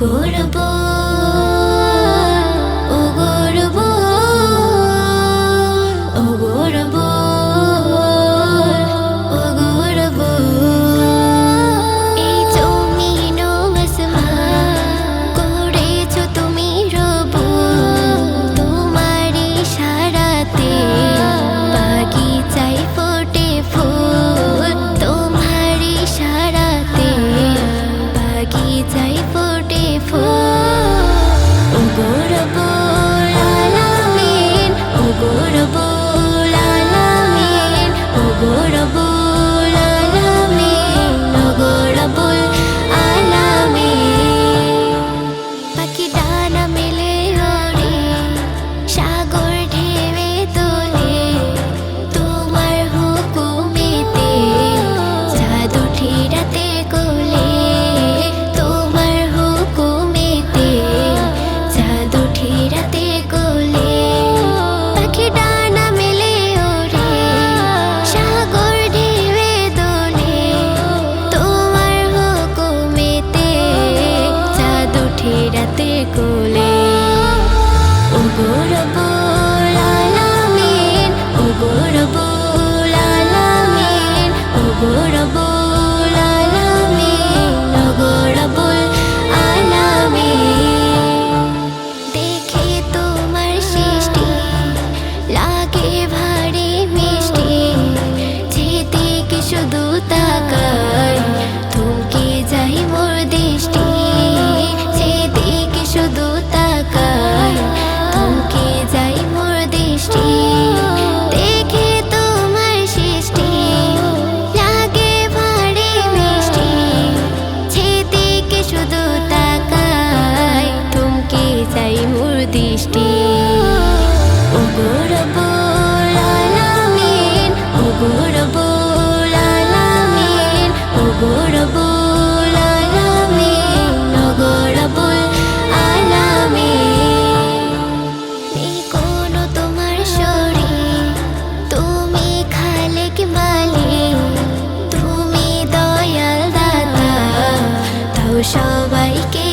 গর্ব ও গর্ব ও গর্ব ও গর্ব এই জমিন ও আসমান করেছো তুমি রব তোমার ইশারাতে বাগিচায় ফোটে ফুল তোমার ইশারাতে বাগিচায় ফোটে ফুল ও গর্ব আলামিন ও গর্ব আলামিন ও গর্ব আলামিন ও গর্ব আলামিন পাখি ডানা মেলে ওড়ে সাগর ঢেউে তোলে তোমার হুকুমেতে চাঁদ ওঠে রাতের কোলে তোমার হুকুমেতে চাঁদ ওঠে রাতের কোলে পাখি ডানা মেলে ওড়ে সাগর ঢেউে দোলে তোমার হুকুমেতে চাঁদ ওঠে রাতের কোলে ও গর্ব আলামিন ও গর্ব আলামিন ও গর্ব আলামিন ও গর্ব আলামিন দেখে তোমার সৃষ্টি লাগে ভারী মিষ্টি যেদিকে শুধু তাকাই থমকে যাই মোর দৃষ্টি যেদিকে শুধু তাকাই থমকে যাই মোর দৃষ্টি দেখে তোমার সৃষ্টি লাগে ভারী মিষ্টি যেদিকে শুধু তাকাই থমকে যাই মোর দৃষ্টি ও গর্ব আলামিন ও গর্ব আলামিন ও গর্ব আলামিন ও গর্ব আলামিন নেই কোনো তোমার শরীর তুমি খালেক মালিক তুমি দয়াল দাতা দাও সবাইকে